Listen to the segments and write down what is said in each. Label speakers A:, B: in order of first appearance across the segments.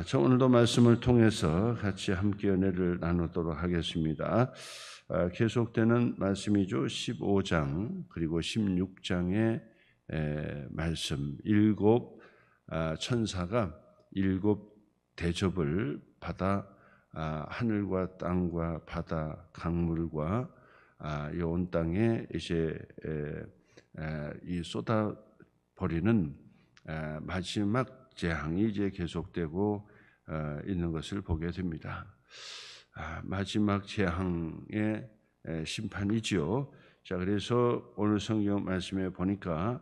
A: 저 오늘도 말씀을 통해서 같이 함께 은혜를 나누도록 하겠습니다. 계속되는 말씀이죠. 15장 그리고 16장의 말씀. 일곱 천사가 일곱 대접을 받아 하늘과 땅과 바다 강물과 이 온 땅에 이제 이 쏟아 버리는 마지막 재앙이 이제 계속되고 있는 것을 보게 됩니다. 마지막 재앙의 심판이지요. 자, 그래서 오늘 성경 말씀에 보니까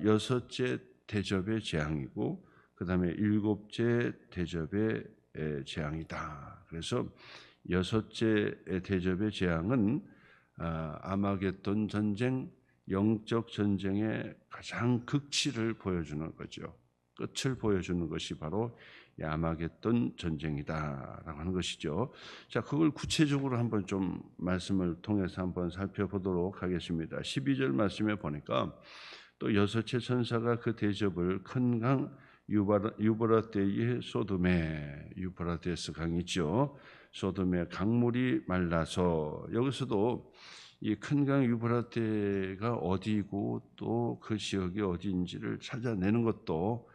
A: 여섯째 대접의 재앙이고 그 다음에 일곱째 대접의 재앙이다. 그래서 여섯째 대접의 재앙은 아마겟돈 전쟁, 영적 전쟁의 가장 극치를 보여주는 거죠. 끝을 보여주는 것이 바로 아마겟돈 전쟁이다라고 하는 것이죠. 자, 그걸 구체적으로 한번 좀 말씀을 통해서 한번 살펴보도록 하겠습니다. 12절 말씀에 보니까 또 여섯째 천사가 그 대접을 큰 강 유브라데의 소돔에, 유브라데스 강이죠. 소돔의 강물이 말라서, 여기서도 이 큰 강 유브라데가 어디고 또 그 지역이 어디인지를 찾아내는 것도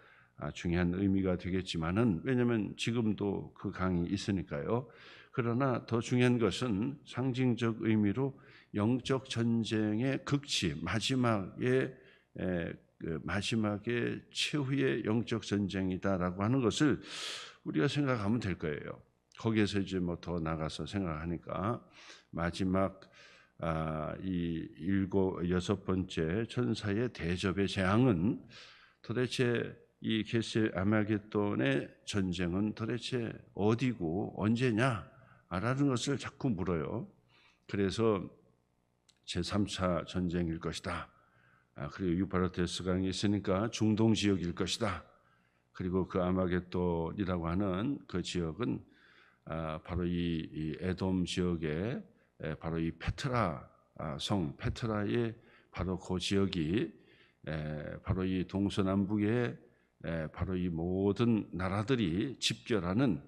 A: 중요한 의미가 되겠지만은, 왜냐하면 지금도 그 강이 있으니까요. 그러나 더 중요한 것은 상징적 의미로 영적 전쟁의 극치, 마지막의 최후의 영적 전쟁이다라고 하는 것을 우리가 생각하면 될 거예요. 거기에서 이제 뭐 더 나가서 생각하니까 마지막 이 여섯 번째 천사의 대접의 재앙은 도대체 이 아마겟돈의 전쟁은 도대체 어디고 언제냐라는 것을 자꾸 물어요. 그래서 제3차 전쟁일 것이다. 그리고 유프라테스 강이 있으니까 중동 지역일 것이다. 그리고 그 아마겟돈이라고 하는 그 지역은 바로 이 에돔 지역에 바로 이 페트라 성, 페트라의 바로 그 지역이 바로 이 동서남북의 바로 이 모든 나라들이 집결하는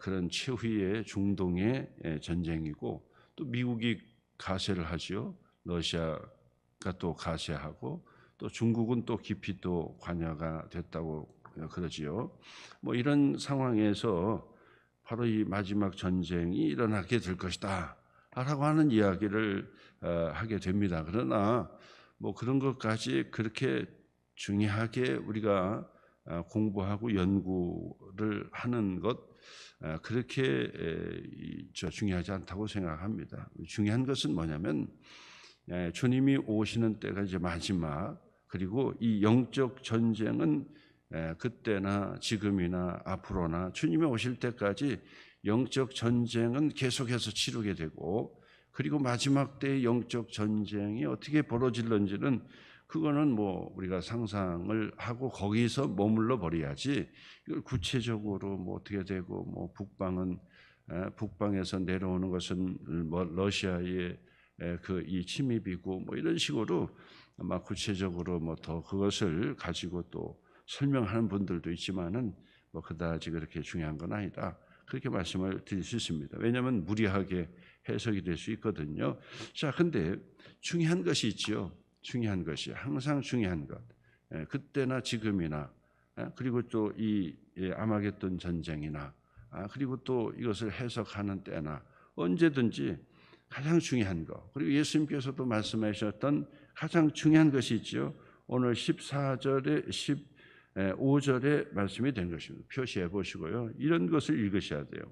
A: 그런 최후의 중동의 전쟁이고, 또 미국이 가세를 하죠. 러시아가 또 가세하고, 또 중국은 또 깊이 또 관여가 됐다고 그러지요. 뭐 이런 상황에서 바로 이 마지막 전쟁이 일어나게 될 것이다 라고 하는 이야기를 하게 됩니다. 그러나 뭐 그런 것까지 그렇게 중요하게 우리가 공부하고 연구를 하는 것, 그렇게 중요하지 않다고 생각합니다. 중요한 것은 뭐냐면 주님이 오시는 때가 이제 마지막, 그리고 이 영적 전쟁은 그때나 지금이나 앞으로나 주님이 오실 때까지 영적 전쟁은 계속해서 치르게 되고, 그리고 마지막 때의 영적 전쟁이 어떻게 벌어질런지는 그거는 뭐 우리가 상상을 하고 거기서 머물러 버려야지, 이걸 구체적으로 뭐 어떻게 되고, 뭐 북방에서 내려오는 것은 뭐 러시아의 그 이 침입이고 뭐 이런 식으로 아마 구체적으로 뭐 더 그것을 가지고 또 설명하는 분들도 있지만은 뭐 그다지 그렇게 중요한 건 아니다, 그렇게 말씀을 드릴 수 있습니다. 왜냐하면 무리하게 해석이 될 수 있거든요. 자, 근데 중요한 것이 있지요. 중요한 것이, 항상 중요한 것, 그때나 지금이나, 그리고 또 이 아마겟돈 전쟁이나, 그리고 또 이것을 해석하는 때나 언제든지 가장 중요한 것, 그리고 예수님께서도 말씀하셨던 가장 중요한 것이 있죠. 오늘 14절에 15절에 말씀이 된 것입니다. 표시해 보시고요. 이런 것을 읽으셔야 돼요.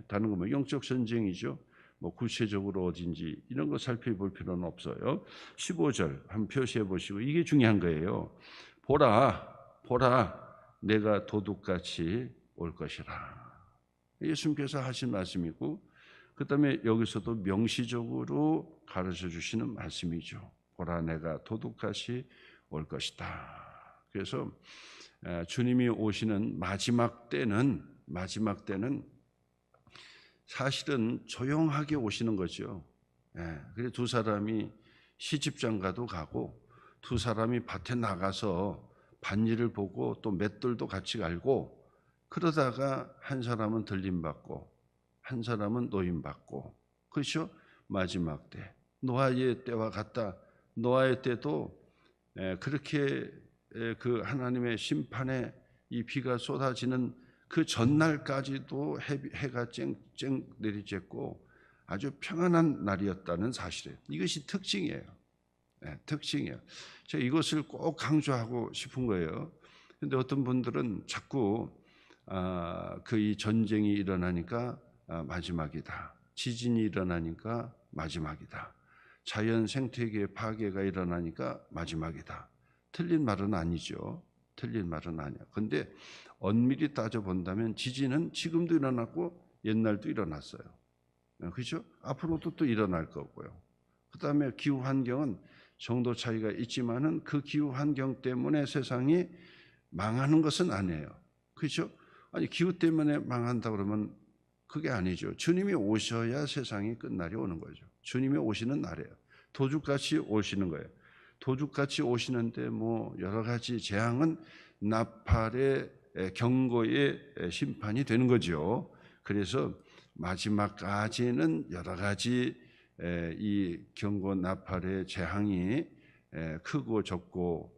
A: 다른 거 뭐 영적 전쟁이죠. 뭐 구체적으로 어딘지 이런 거 살펴볼 필요는 없어요. 15절 한번 표시해 보시고, 이게 중요한 거예요. 보라 내가 도둑같이 올 것이라. 예수님께서 하신 말씀이고, 그 다음에 여기서도 명시적으로 가르쳐 주시는 말씀이죠. 보라 내가 도둑같이 올 것이다. 그래서 주님이 오시는 마지막 때는 사실은 조용하게 오시는 거죠. 그래서 두 사람이 시집장가도 가고, 두 사람이 밭에 나가서 밭일을 보고 또 맷돌도 같이 갈고, 그러다가 한 사람은 들림받고 한 사람은 노임받고, 그렇죠? 마지막 때 노아의 때와 같다. 노아의 때도 그렇게 그 하나님의 심판에 이 비가 쏟아지는 그 전날까지도 해가 쨍쨍 내리쬐고 아주 평안한 날이었다는 사실이에요. 이것이 특징이에요. 특징이에요. 제가 이것을 꼭 강조하고 싶은 거예요. 근데 어떤 분들은 자꾸 그 이 전쟁이 일어나니까 마지막이다. 지진이 일어나니까 마지막이다. 자연 생태계의 파괴가 일어나니까 마지막이다. 틀린 말은 아니죠. 틀린 말은 아니야. 근데 엄밀히 따져본다면 지진은 지금도 일어났고 옛날도 일어났어요. 그렇죠? 앞으로도 또 일어날 거고요. 그 다음에 기후환경은 정도 차이가 있지만은 그 기후환경 때문에 세상이 망하는 것은 아니에요. 그렇죠? 아니, 기후 때문에 망한다 그러면 그게 아니죠. 주님이 오셔야 세상이 끝날이 오는 거죠. 주님이 오시는 날이에요. 도둑같이 오시는 거예요. 도둑같이 오시는데 뭐 여러 가지 재앙은 나팔의 경고의 심판이 되는 거죠. 그래서 마지막까지는 여러 가지 이 경고 나팔의 재앙이 크고 적고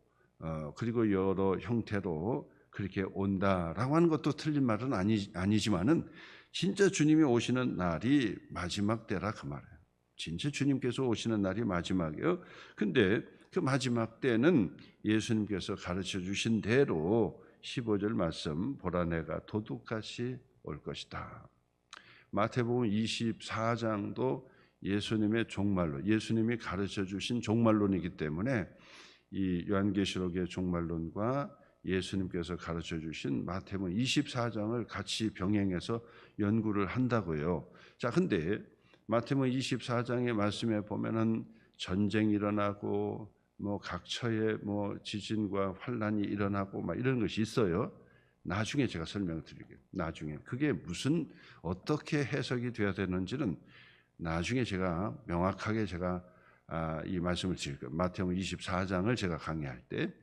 A: 그리고 여러 형태로 그렇게 온다라고 하는 것도 틀린 말은 아니지만은 진짜 주님이 오시는 날이 마지막 때라 그 말이에요. 진짜 주님께서 오시는 날이 마지막이에요. 근데 그 마지막 때는 예수님께서 가르쳐 주신 대로 15절 말씀 보라 내가 도둑같이 올 것이다. 마태복음 24장도 예수님의 종말론, 예수님이 가르쳐 주신 종말론이기 때문에 이 요한계시록의 종말론과 예수님께서 가르쳐 주신 마태복음 24장을 같이 병행해서 연구를 한다고요. 자, 근데 마태복음 24장의 말씀에 보면은 전쟁이 일어나고 뭐 각처에 뭐 지진과 환란이 일어나고 막 이런 것이 있어요. 나중에 제가 설명드릴게요. 나중에 그게 무슨 어떻게 해석이 되어야 되는지는 나중에 제가 명확하게 제가 이 말씀을 드릴 거예요. 마태복음 24장을 제가 강의할 때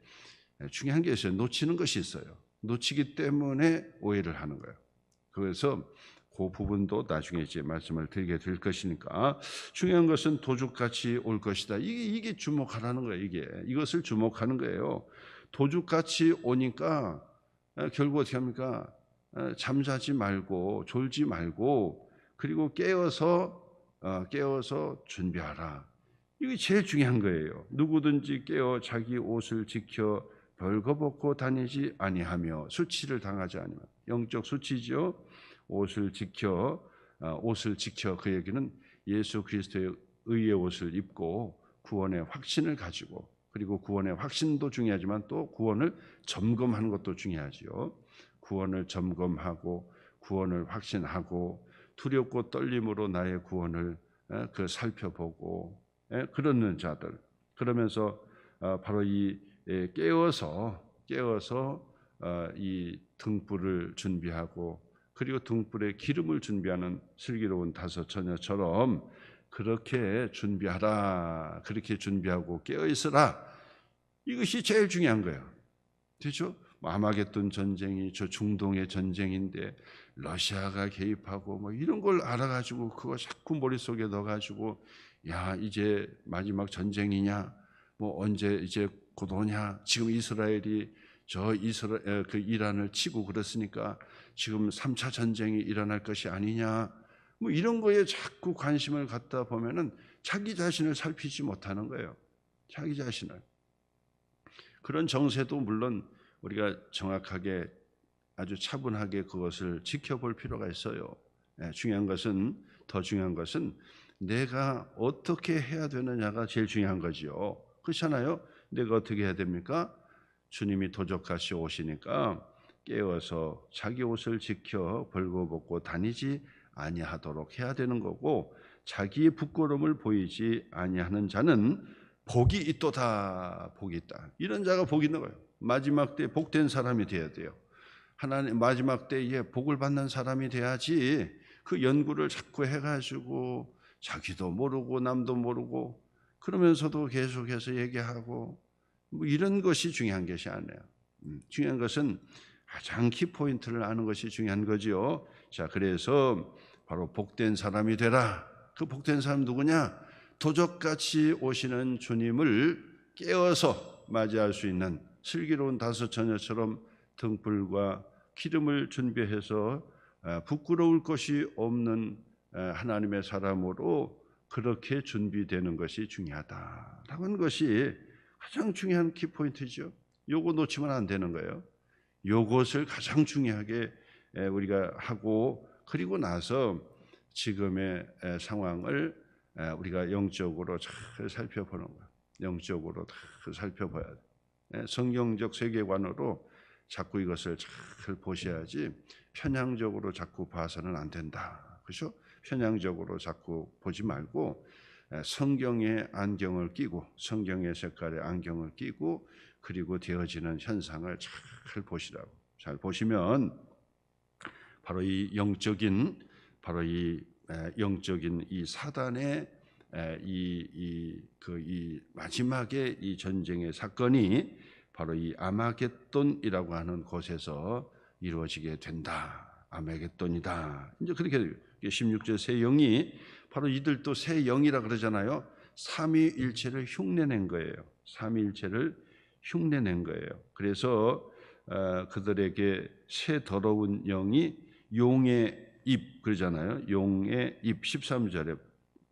A: 중요한 게 있어요. 놓치는 것이 있어요. 놓치기 때문에 오해를 하는 거예요. 그래서 그 부분도 나중에 이제 말씀을 드리게 될 것이니까 중요한 것은 도둑같이 올 것이다. 이게 주목하라는 거예요. 이것을 주목하는 거예요. 도둑같이 오니까 결국 어떻게 합니까? 잠자지 말고 졸지 말고 그리고 깨어서 준비하라. 이게 제일 중요한 거예요. 누구든지 깨어 자기 옷을 지켜 벌거벗고 다니지 아니하며 수치를 당하지 아니하며 영적 수치죠. 옷을 지켜 그 얘기는 예수 그리스도의 의의 옷을 입고 구원의 확신을 가지고 그리고 구원의 확신도 중요하지만 또 구원을 점검하는 것도 중요하지요. 구원을 점검하고 구원을 확신하고 두렵고 떨림으로 나의 구원을 살펴보고 그러는 자들 그러면서 바로 이 깨어서 이 등불을 준비하고 그리고 등불에 기름을 준비하는 슬기로운 다섯 처녀처럼 그렇게 준비하라. 그렇게 준비하고 깨어 있으라. 이것이 제일 중요한 거예요. 그렇죠? 아마겟돈 전쟁이 저 중동의 전쟁인데 러시아가 개입하고 뭐 이런 걸 알아가지고 그거 자꾸 머릿속에 넣어가지고 야 이제 마지막 전쟁이냐 뭐 언제 이제 곧 오냐 지금 이스라엘이 그 이란을 치고 그랬으니까 지금 3차 전쟁이 일어날 것이 아니냐 뭐 이런 거에 자꾸 관심을 갖다 보면은 자기 자신을 살피지 못하는 거예요. 자기 자신을. 그런 정세도 물론 우리가 정확하게 아주 차분하게 그것을 지켜볼 필요가 있어요. 더 중요한 것은 내가 어떻게 해야 되느냐가 제일 중요한 거지요. 그렇잖아요. 내가 어떻게 해야 됩니까? 주님이 도적같이 오시니까 깨어서 자기 옷을 지켜 벌거벗고 다니지 아니하도록 해야 되는 거고 자기의 부끄러움을 보이지 아니하는 자는 복이 있도다. 복이 있다. 이런 자가 복이 있는 거예요. 마지막 때 복된 사람이 돼야 돼요. 하나님 마지막 때에 복을 받는 사람이 돼야지 그 연구를 자꾸 해가지고 자기도 모르고 남도 모르고 그러면서도 계속해서 얘기하고 뭐 이런 것이 중요한 것이 아니에요. 중요한 것은 가장 키포인트를 아는 것이 중요한 거지요. 자, 그래서 바로 복된 사람이 되라. 그 복된 사람 누구냐? 도적같이 오시는 주님을 깨어서 맞이할 수 있는 슬기로운 다섯 처녀처럼 등불과 기름을 준비해서 부끄러울 것이 없는 하나님의 사람으로 그렇게 준비되는 것이 중요하다라고 하는 것이 가장 중요한 키포인트죠. 요거 놓치면 안 되는 거예요. 요것을 가장 중요하게 우리가 하고, 그리고 나서 지금의 상황을 우리가 영적으로 잘 살펴보는 거예요. 영적으로 잘 살펴봐야 돼. 성경적 세계관으로 자꾸 이것을 잘 보셔야지 편향적으로 자꾸 봐서는 안 된다. 그렇죠? 편향적으로 자꾸 보지 말고 성경의 안경을 끼고, 성경의 색깔의 안경을 끼고, 그리고 되어지는 현상을 잘 보시라고. 잘 보시면 바로 이 영적인 이 사단의 이 마지막에 이 전쟁의 사건이 바로 이 아마겟돈이라고 하는 곳에서 이루어지게 된다. 아마겟돈이다. 이제 그렇게 16절 새 영이 바로 이들도 새 영이라 그러잖아요. 삼위일체를 흉내낸 거예요. 삼위일체를 흉내낸 거예요. 그래서 그들에게 새 더러운 영이 용의 입 그러잖아요. 용의 입 13절에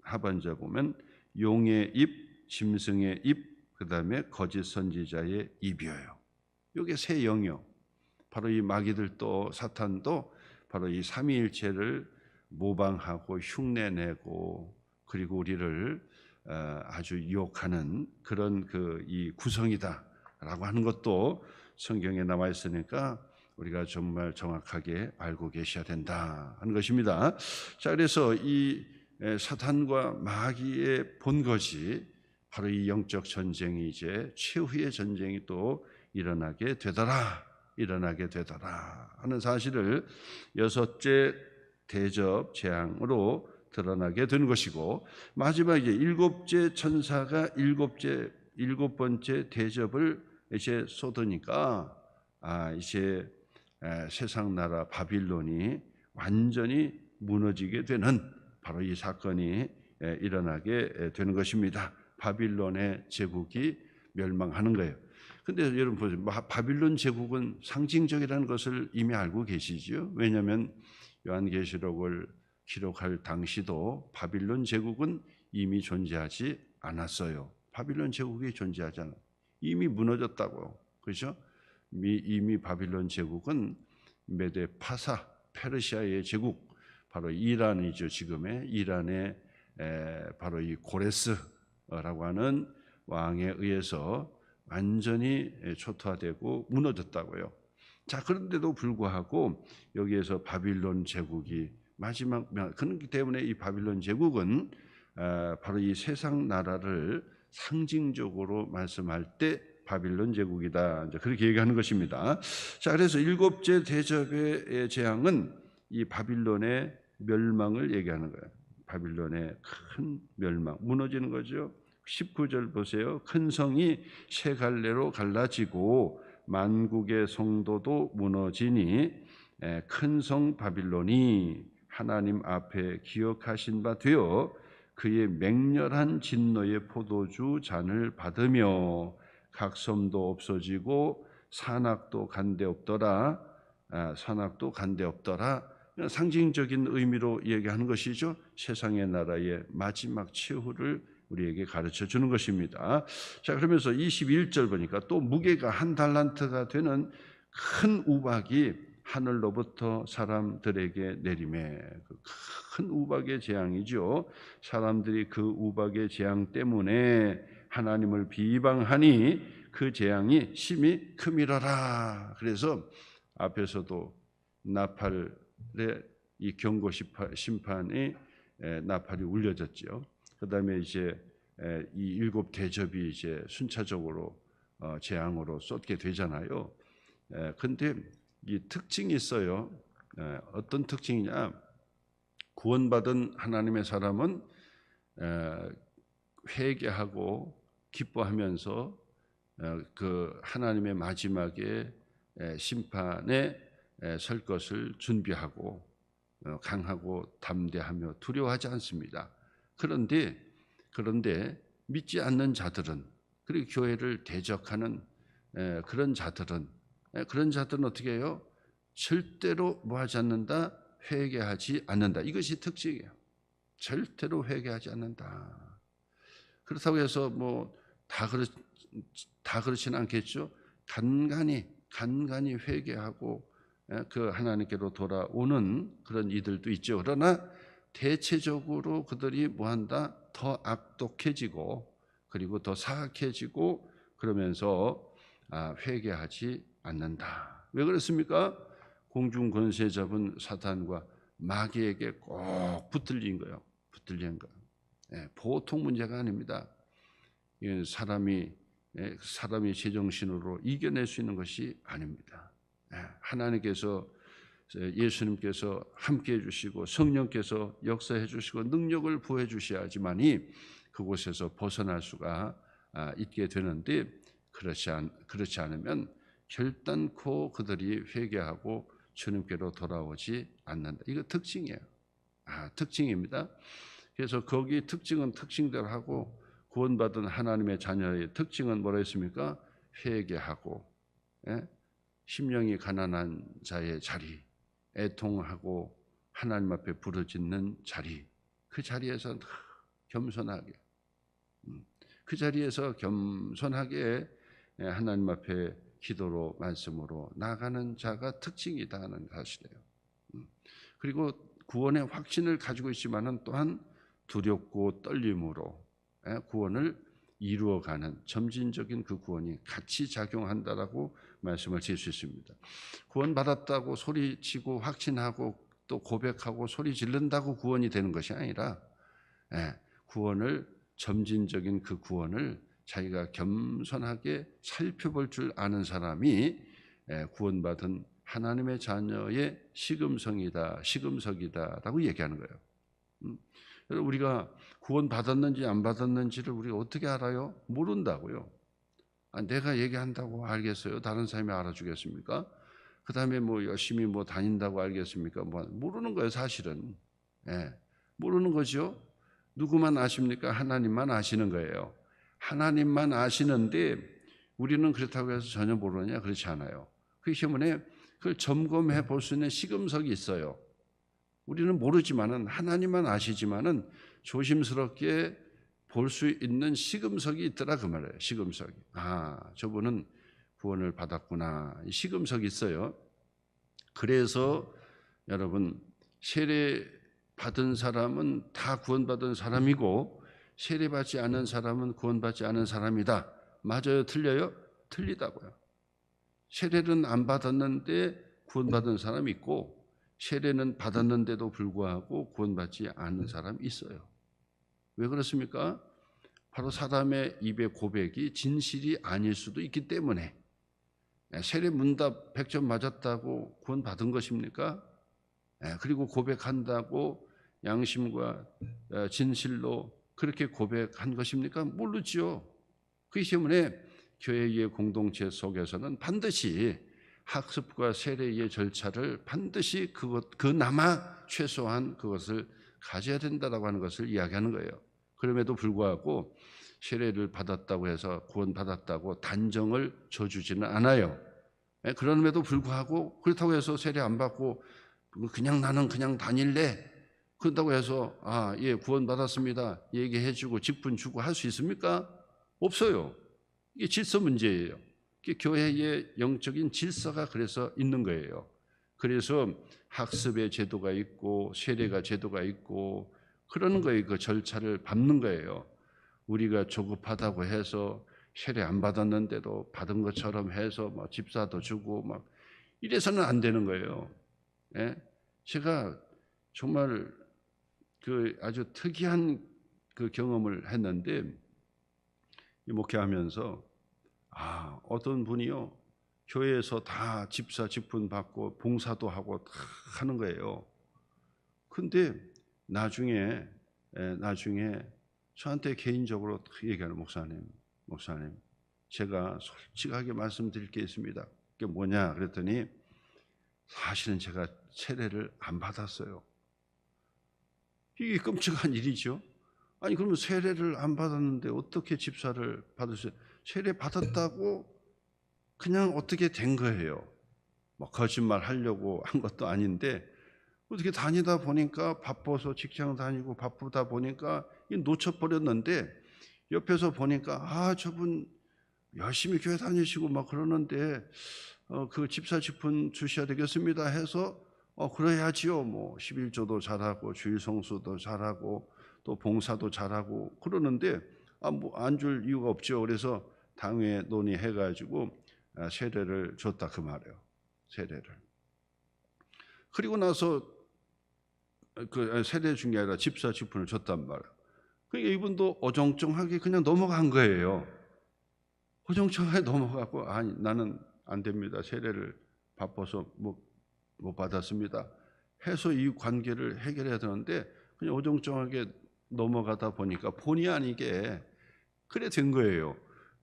A: 하반절 보면 용의 입, 짐승의 입, 그 다음에 거짓 선지자의 입이에요. 이게 새 영이요. 바로 이 마귀들도 사탄도 바로 이 삼위일체를 모방하고 흉내내고, 그리고 우리를 아주 유혹하는 그런 이 구성이다라고 하는 것도 성경에 나와 있으니까 우리가 정말 정확하게 알고 계셔야 된다 하는 것입니다. 자, 그래서 이 사탄과 마귀의 본 것이 바로 이 영적 전쟁이 이제 최후의 전쟁이 또 일어나게 되더라 하는 사실을 여섯째 대접 재앙으로 드러나게 되는 것이고, 마지막에 일곱째 천사가 일곱 번째 대접을 이제 쏟으니까 이제 세상 나라 바빌론이 완전히 무너지게 되는 바로 이 사건이 일어나게 되는 것입니다. 바빌론의 제국이 멸망하는 거예요. 근데 여러분 보세요. 바빌론 제국은 상징적이라는 것을 이미 알고 계시죠? 왜냐하면 요한계시록을 기록할 당시도 바빌론 제국은 이미 존재하지 않았어요. 바빌론 제국이 존재하지 않아요. 이미 무너졌다고. 그렇죠? 이미 바빌론 제국은 메데 파사, 페르시아의 제국, 바로 이란이죠. 지금의 이란의 바로 이 고레스라고 하는 왕에 의해서 완전히 초토화되고 무너졌다고요. 자, 그런데도 불구하고 여기에서 바빌론 제국이 마지막, 그렇기 때문에 이 바빌론 제국은 바로 이 세상 나라를 상징적으로 말씀할 때 바빌론 제국이다. 이제 그렇게 얘기하는 것입니다. 자, 그래서 일곱째 대접의 재앙은 이 바빌론의 멸망을 얘기하는 거예요. 바빌론의 큰 멸망, 무너지는 거죠. 19절 보세요. 큰 성이 세 갈래로 갈라지고 만국의 성도도 무너지니 큰 성 바빌론이 하나님 앞에 기억하신 바 되어 그의 맹렬한 진노의 포도주 잔을 받으며 각 섬도 없어지고 산악도 간데 없더라. 상징적인 의미로 얘기하는 것이죠. 세상의 나라의 마지막 최후를 우리에게 가르쳐 주는 것입니다. 자, 그러면서 21절 보니까 또 무게가 한 달란트가 되는 큰 우박이 하늘로부터 사람들에게 내리매. 큰 우박의 재앙이죠. 사람들이 그 우박의 재앙 때문에 하나님을 비방하니 그 재앙이 심히 크미러라. 그래서 앞에서도 나팔의 이 경고 심판이 나팔이 울려졌죠. 그다음에 이제 이 일곱 대접이 이제 순차적으로 재앙으로 쏟게 되잖아요. 근데 이 특징이 있어요. 어떤 특징이냐? 구원받은 하나님의 사람은 회개하고 기뻐하면서 그 하나님의 마지막에 심판에 설 것을 준비하고 강하고 담대하며 두려워하지 않습니다. 그런데 믿지 않는 자들은, 그리고 교회를 대적하는 그런 자들은 어떻게 해요? 절대로 뭐하지 않는다? 회개하지 않는다. 이것이 특징이에요. 절대로 회개하지 않는다. 그렇다고 해서 다 그렇지는 않겠죠. 간간히 회개하고 그 하나님께로 돌아오는 그런 이들도 있죠. 그러나 대체적으로 그들이 뭐한다? 더 악독해지고 그리고 더 사악해지고 그러면서 회개하지 않는다. 왜 그렇습니까? 공중 권세 잡은 사탄과 마귀에게 꼭 붙들린 거예요. 보통 문제가 아닙니다. 사람이 제정신으로 이겨낼 수 있는 것이 아닙니다. 하나님께서, 예수님께서 함께해 주시고 성령께서 역사해 주시고 능력을 부어해 주셔야지만이 그곳에서 벗어날 수가 있게 되는데, 그렇지 않으면 결단코 그들이 회개하고 주님께로 돌아오지 않는다. 이거 특징이에요. 특징입니다. 그래서 거기 특징대로 하고, 구원받은 하나님의 자녀의 특징은 뭐라 했습니까? 회개하고, 심령이 가난한 자의 자리, 애통하고 하나님 앞에 부르짖는 자리, 그 자리에서 겸손하게, 하나님 앞에 기도로 말씀으로 나가는 자가 특징이다 하는 사실이에요. 그리고 구원의 확신을 가지고 있지만은 또한 두렵고 떨림으로 구원을 이루어가는 점진적인 그 구원이 같이 작용한다라고 말씀을 드릴 수 있습니다. 구원받았다고 소리치고 확신하고 또 고백하고 소리 지른다고 구원이 되는 것이 아니라, 점진적인 그 구원을 자기가 겸손하게 살펴볼 줄 아는 사람이 구원받은 하나님의 자녀의 시금석이다라고 얘기하는 거예요. 우리가 구원받았는지 안 받았는지를 우리가 어떻게 알아요? 모른다고요. 내가 얘기한다고 알겠어요? 다른 사람이 알아주겠습니까? 그 다음에 열심히 다닌다고 알겠습니까? 모르는 거예요, 사실은. 모르는 거죠. 누구만 아십니까? 하나님만 아시는 거예요. 하나님만 아시는데 우리는 그렇다고 해서 전혀 모르느냐? 그렇지 않아요. 그렇기 때문에 그걸 점검해 볼 수 있는 시금석이 있어요. 우리는 모르지만은, 하나님만 아시지만은 조심스럽게 볼 수 있는 시금석이 있더라 그 말이에요. 시금석이. 저분은 구원을 받았구나. 시금석이 있어요. 그래서 여러분, 세례 받은 사람은 다 구원받은 사람이고 세례받지 않은 사람은 구원받지 않은 사람이다. 맞아요? 틀려요? 틀리다고요. 세례는 안 받았는데 구원받은 사람이 있고, 세례는 받았는데도 불구하고 구원받지 않은 사람이 있어요. 왜 그렇습니까? 바로 사람의 입의 고백이 진실이 아닐 수도 있기 때문에. 세례 문답 100점 맞았다고 구원받은 것입니까? 그리고 고백한다고 양심과 진실로 그렇게 고백한 것입니까? 모르지요. 그렇기 때문에 교회의 공동체 속에서는 반드시 학습과 세례의 절차를 반드시 그나마 최소한 그것을 가져야 된다라고 하는 것을 이야기하는 거예요. 그럼에도 불구하고 세례를 받았다고 해서 구원받았다고 단정을 줘주지는 않아요. 그럼에도 불구하고 그렇다고 해서 세례 안 받고 나는 그냥 다닐래, 그렇다고 해서 예, 구원받았습니다 얘기해주고 직분 주고 할 수 있습니까? 없어요. 이게 질서 문제예요. 이게 교회의 영적인 질서가 그래서 있는 거예요. 그래서 학습의 제도가 있고 세례가 제도가 있고 그러는 거예요. 그 절차를 밟는 거예요. 우리가 조급하다고 해서 세례 안 받았는데도 받은 것처럼 해서 집사도 주고 이래서는 안 되는 거예요. 제가 정말 아주 특이한 그 경험을 했는데, 목회하면서 어떤 분이요, 교회에서 다 집사 직분 받고 봉사도 하고 다 하는 거예요. 근데 나중에 저한테 개인적으로 얘기하는, 목사님, 제가 솔직하게 말씀드릴 게 있습니다. 그게 뭐냐 그랬더니 사실은 제가 세례를 안 받았어요. 이게 끔찍한 일이죠. 아니 그러면 세례를 안 받았는데 어떻게 집사를 받으세요? 세례 받았다고 그냥 어떻게 된 거예요. 뭐 거짓말 하려고 한 것도 아닌데 어떻게 다니다 보니까 바빠서 직장 다니고 바쁘다 보니까 놓쳐버렸는데 옆에서 보니까 저분 열심히 교회 다니시고 막 그러는데 그 집사 직분 주셔야 되겠습니다 해서 그래야지요. 뭐 11조도 잘하고 주일 성수도 잘하고 또 봉사도 잘하고 그러는데 뭐 안 줄 이유가 없죠. 그래서 당회 논의해 가지고 세례를 줬다 그 말이에요. 세례를. 그리고 나서 그 세례 준 게 아니라 집사 직분을 줬단 말이에요. 그러니까 이분도 어정쩡하게 그냥 넘어간 거예요. 어정쩡하게 넘어가고 아니 나는 안 됩니다. 세례를 바빠서 못 받았습니다. 해서 이 관계를 해결해야 되는데 그냥 어정쩡하게 넘어가다 보니까 본의 아니게 그래 된 거예요.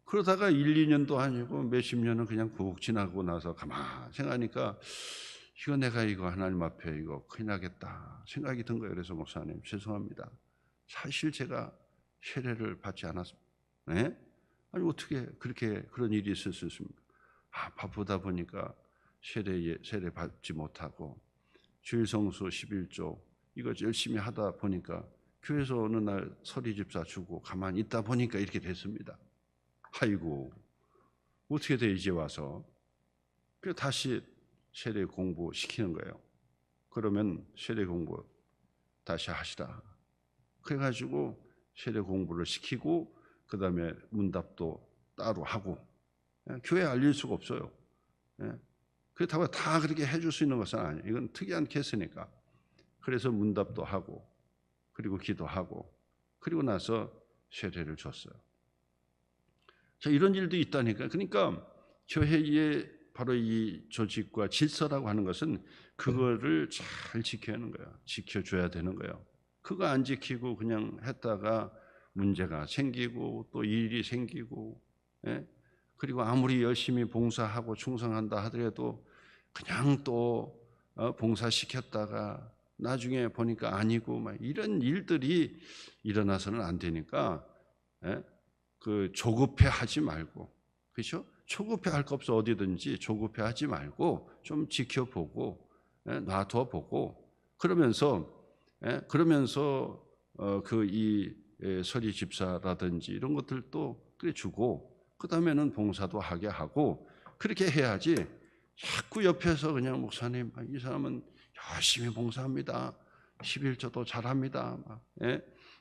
A: 그러다가 1, 2년도 아니고 몇십 년은 그냥 푹 지나고 나서 가만 생각하니까 이거 내가 이거 하나님 앞에 이거 큰일 나겠다 생각이 든 거예요. 그래서 목사님 죄송합니다. 사실 제가 세례를 받지 않았습니다. 네? 아니 어떻게 그렇게 그런 일이 있을 수 있습니까? 바쁘다 보니까 세례 받지 못하고 주일 성수 11조 이거 열심히 하다 보니까 교회에서 어느 날 서리 집사 주고 가만히 있다 보니까 이렇게 됐습니다. 아이고 어떻게 돼 이제 와서 그래서 다시 세례 공부 시키는 거예요. 그러면 세례 공부 다시 하시라. 그래가지고 세례 공부를 시키고 그 다음에 문답도 따로 하고 교회에 알릴 수가 없어요. 그렇다고 다 그렇게 해줄 수 있는 것은 아니에요. 이건 특이한 케이스니까. 그래서 문답도 하고 그리고 기도하고 그리고 나서 세례를 줬어요. 자, 이런 일도 있다니까. 그러니까 교회의 바로 이 조직과 질서라고 하는 것은 그거를 잘 지켜야 하는 거예요. 지켜줘야 되는 거예요. 그거 안 지키고 그냥 했다가 문제가 생기고 또 일이 생기고 그리고 아무리 열심히 봉사하고 충성한다 하더라도 그냥 또 봉사시켰다가 나중에 보니까 아니고 막 이런 일들이 일어나서는 안 되니까 그 조급해하지 말고 그렇죠? 조급해할 거 없어. 어디든지 조급해하지 말고 좀 지켜보고 놔둬보고 그러면서 그 이 서리 집사라든지 이런 것들도 그래 주고 그 다음에는 봉사도 하게 하고 그렇게 해야지 자꾸 옆에서 그냥 목사님 이 사람은 열심히 봉사합니다. 11조도 잘합니다.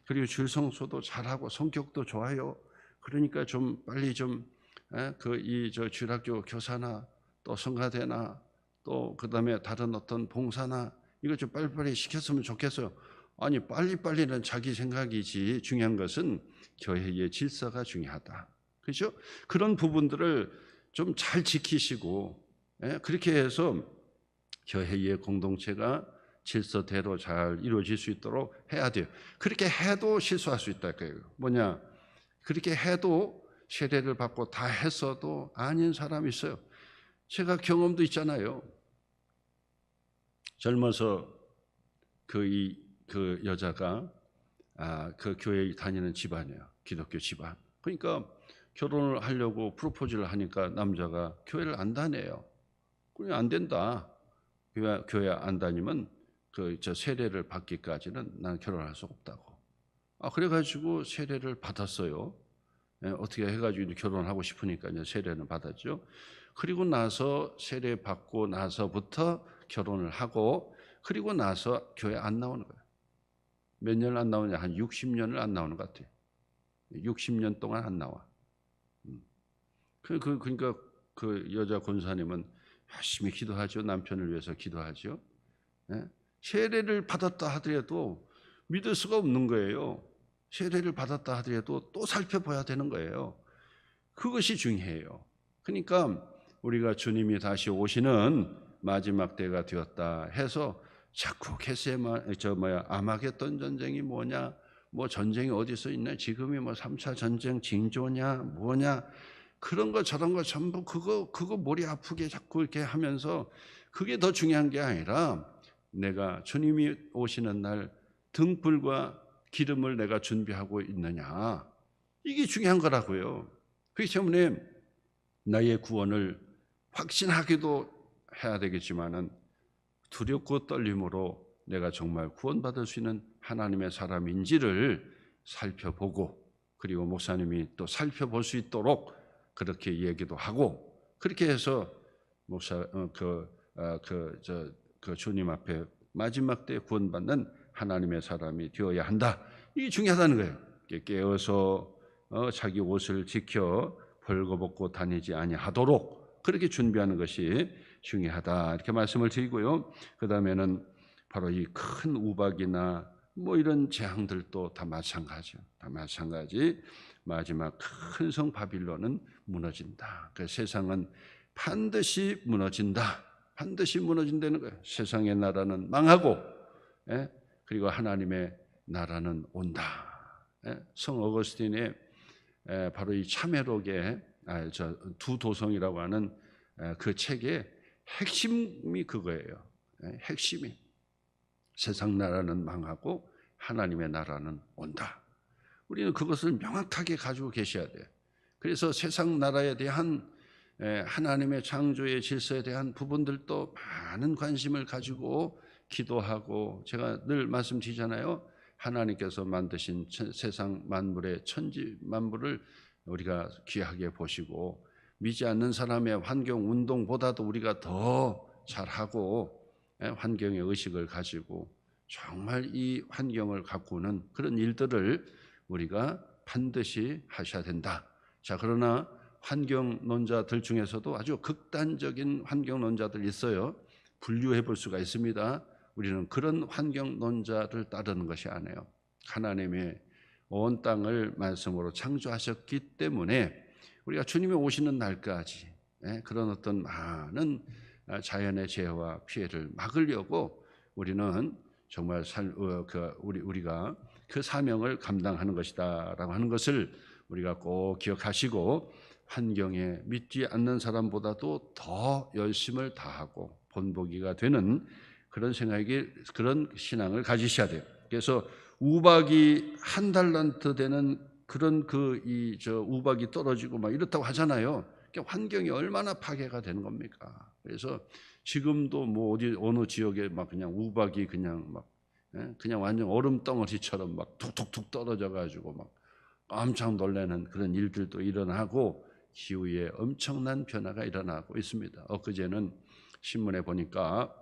A: 그리고 주일 성수도 잘하고 성격도 좋아요. 그러니까 좀 빨리 좀 저 주일학교 교사나 또 성가대나 또 그다음에 다른 어떤 봉사나 이거 좀 빨리빨리 시켰으면 좋겠어요. 아니 빨리빨리는 자기 생각이지 중요한 것은 교회의 질서가 중요하다. 그렇죠? 그런 부분들을 좀 잘 지키시고 그렇게 해서 교회의 공동체가 질서대로 잘 이루어질 수 있도록 해야 돼요. 그렇게 해도 실수할 수 있다. 뭐냐? 그렇게 해도 세례를 받고 다 했어도 아닌 사람이 있어요. 제가 경험도 있잖아요. 젊어서 그 여자가 그 교회에 다니는 집안이에요. 기독교 집안. 그러니까 결혼을 하려고 프로포즈를 하니까 남자가 교회를 안 다녀요. 그냥 안 된다. 교회 안 다니면 저 세례를 받기까지는 난 결혼할 수 없다고. 그래가지고 세례를 받았어요. 어떻게 해가지고 결혼하고 싶으니까 이제 세례는 받았죠. 그리고 나서 세례 받고 나서부터 결혼을 하고 그리고 나서 교회 안 나오는 거예요. 몇 년을 안 나오냐? 한 60년을 안 나오는 것 같아요. 60년 동안 안 나와. 그러니까 그 여자 권사님은 열심히 기도하죠. 남편을 위해서 기도하죠. 세례를 받았다 하더라도 믿을 수가 없는 거예요. 세례를 받았다 하더라도 또 살펴봐야 되는 거예요. 그것이 중요해요. 그러니까 우리가 주님이 다시 오시는 마지막 때가 되었다 해서 자꾸 아마겟돈 전쟁이 뭐냐, 뭐 전쟁이 어디서 있냐, 지금이 뭐 3차 전쟁 징조냐, 뭐냐, 그런 거 저런 거 전부 그거 머리 아프게 자꾸 이렇게 하면서 그게 더 중요한 게 아니라 내가 주님이 오시는 날 등불과 기름을 내가 준비하고 있느냐, 이게 중요한 거라고요. 그렇기 때문에 나의 구원을 확신하기도 해야 되겠지만은 두렵고 떨림으로 내가 정말 구원받을 수 있는 하나님의 사람인지를 살펴보고, 그리고 목사님이 또 살펴볼 수 있도록 그렇게 얘기도 하고, 그렇게 해서 주님 앞에 마지막 때 구원받는 하나님의 사람이 되어야 한다. 이게 중요하다는 거예요. 깨어서 자기 옷을 지켜 벌거벗고 다니지 아니하도록 그렇게 준비하는 것이 중요하다, 이렇게 말씀을 드리고요. 그 다음에는 바로 이 큰 우박이나 뭐 이런 재앙들도 다 마찬가지요. 다 마찬가지. 마지막 큰 성 바빌론은 무너진다. 그 세상은 반드시 무너진다. 반드시 무너진다는 거예요. 세상의 나라는 망하고, 그리고 하나님의 나라는 온다. 성 어거스틴의 바로 이 참회록의 두 도성이라고 하는 그 책의 핵심이 그거예요. 핵심이 세상 나라는 망하고 하나님의 나라는 온다. 우리는 그것을 명확하게 가지고 계셔야 돼요. 그래서 세상 나라에 대한 하나님의 창조의 질서에 대한 부분들도 많은 관심을 가지고 기도하고, 제가 늘 말씀드리잖아요. 하나님께서 만드신 세상 만물의 천지 만물을 우리가 귀하게 보시고, 믿지 않는 사람의 환경 운동보다도 우리가 더 잘하고 환경의 의식을 가지고 정말 이 환경을 가꾸는 그런 일들을 우리가 반드시 하셔야 된다. 자, 그러나 환경론자들 중에서도 아주 극단적인 환경론자들 있어요. 분류해 볼 수가 있습니다. 우리는 그런 환경론자를 따르는 것이 아니에요. 하나님의 온 땅을 말씀으로 창조하셨기 때문에 우리가 주님이 오시는 날까지 그런 어떤 많은 자연의 재해와 피해를 막으려고 우리는 정말 우리가 그 사명을 감당하는 것이다라고 하는 것을 우리가 꼭 기억하시고, 환경에 믿지 않는 사람보다도 더 열심을 다하고 본보기가 되는 그런 그런 신앙을 가지셔야 돼요. 그래서 우박이 한 달란트 되는 그런 우박이 떨어지고 막 이렇다고 하잖아요. 그러니까 환경이 얼마나 파괴가 되는 겁니까? 그래서 지금도 뭐 어느 지역에 막 그냥 우박이 그냥 완전 얼음 덩어리처럼 막 툭툭툭 떨어져 가지고 막 깜짝 놀라는 그런 일들도 일어나고, 기후에 엄청난 변화가 일어나고 있습니다. 엊그제는 신문에 보니까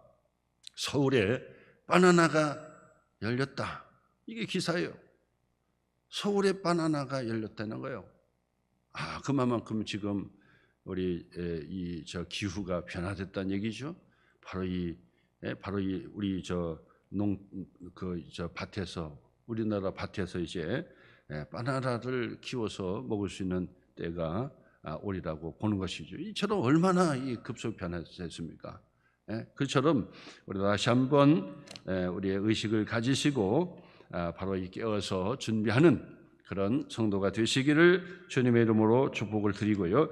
A: 서울에 바나나가 열렸다. 이게 기사예요. 서울에 바나나가 열렸다는 거예요. 그만큼 지금 우리 기후가 변화됐다는 얘기죠. 바로 이 우리 밭에서, 우리나라 밭에서 이제 바나나를 키워서 먹을 수 있는 때가 오리라고 보는 것이죠. 이처럼 얼마나 이 급속 변화됐습니까? 그처럼 우리 다시 한번 우리의 의식을 가지시고 바로 이 깨어서 준비하는 그런 성도가 되시기를 주님의 이름으로 축복을 드리고요.